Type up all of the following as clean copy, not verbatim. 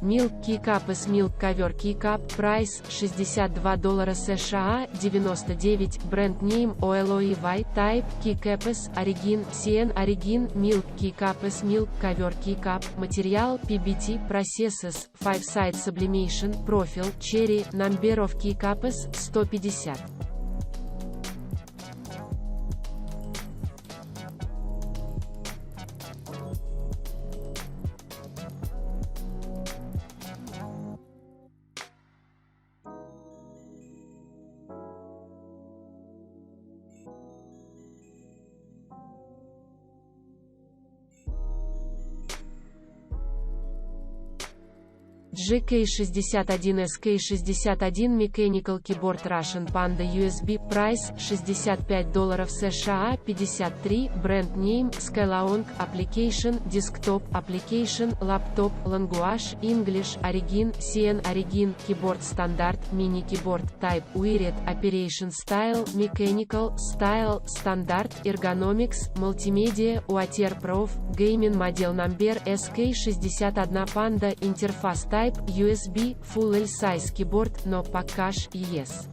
Milk Keycaps Milk ковер Keycap, прайс $62 США, 99, бренд name OLOEY, type Keycaps, origin CN origin, Milk Keycaps Milk ковер Keycap, материал PBT, processes 5-side sublimation, профиль Cherry, number of Keycaps 150. GK61SK61 Mechanical Keyboard Russian Panda USB, прайс $65 США, 53, бренд name Skylaong, application Desktop, application Laptop, language English, origin CN origin, keyboard стандарт, mini keyboard, type Wired, operation style Mechanical, style стандарт, ergonomics, multimedia, waterproof, gaming model number SK61 Panda, interface type USB, full size keyboard, no package, yes.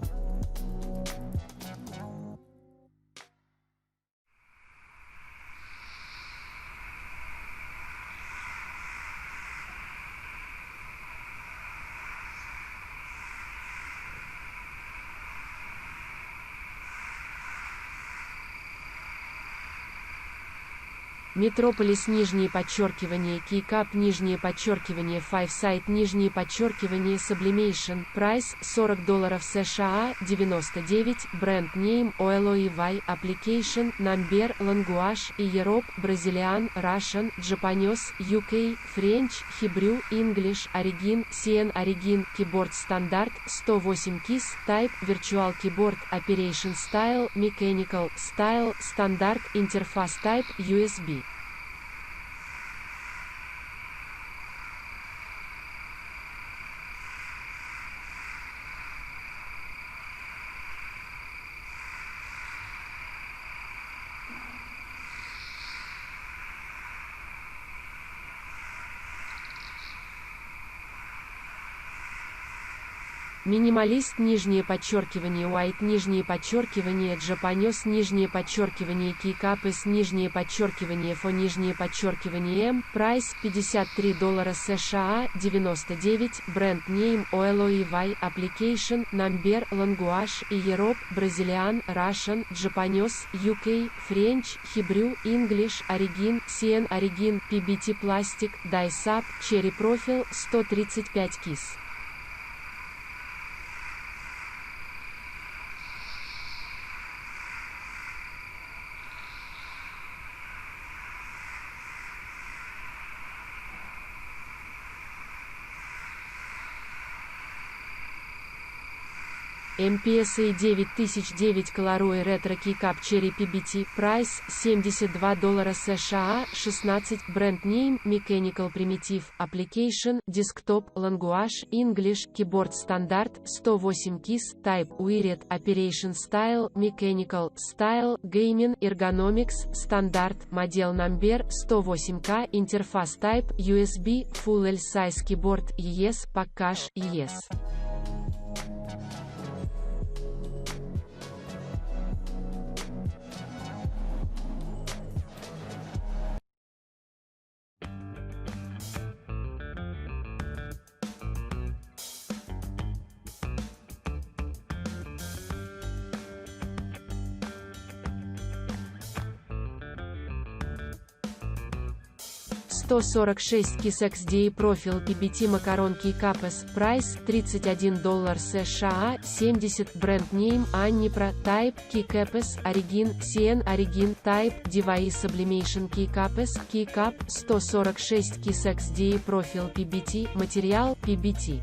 Metropolis нижнее подчеркивание Keycap нижнее подчеркивание 5-side нижнее подчеркивание Sublimation, прайс $40 США, 99, бренд name OLOEY, application number language Europe, Brazilian, Russian, Japanese, UK, French, Hebrew, English, origin CN origin, keyboard стандарт 108 keys, type Virtual keyboard, operation style Mechanical, style стандарт, interface type USB. Минималист нижнее подчеркивание White нижнее подчеркивание Japanese нижнее подчеркивание Keycaps нижнее подчеркивание Fo нижнее подчеркивание M, прайс $53 США, 99, бренд name OLOEY, application number language Europe, Brazilian, Russian, Japanese, UK, French, Hebrew, English, origin CN origin, PBT plastic, die sub, Cherry profile 135 keys. MPSA 9009 Colorway Retro Keycap Cherry PBT, прайс $72 США, 16, бренд name Mechanical Primitive, application Desktop, language English, keyboard стандарт 108 keys, type Wired, operation style Mechanical, style gaming, ergonomics стандарт, model number 108K, interface type USB, full size keyboard yes, package yes. $146 Keys XDA профиль PBT Macaron Keycaps, прайс $31 США, 70, бренд name Annipro, type Keycaps, origin CN origin, type Device Sublimation Keycaps, Keycap, 146 Keys XDA профиль PBT, материал PBT.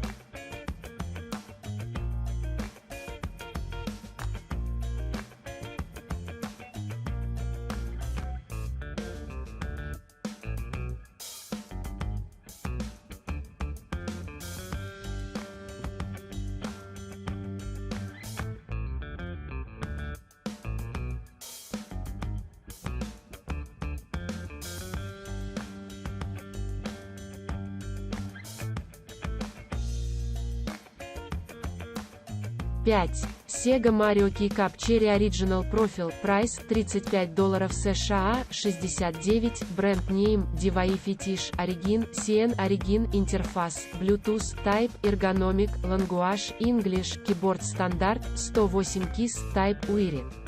5. Sega Mario Keycap Cherry Original Profile, Price $35 США, 69, Brand Name, DeVay Fetish, Origin, CN Origin, Интерфас, Bluetooth, Type, Ergonomic, Language, English, Keyboard Standard, 108 keys, Type UIRI.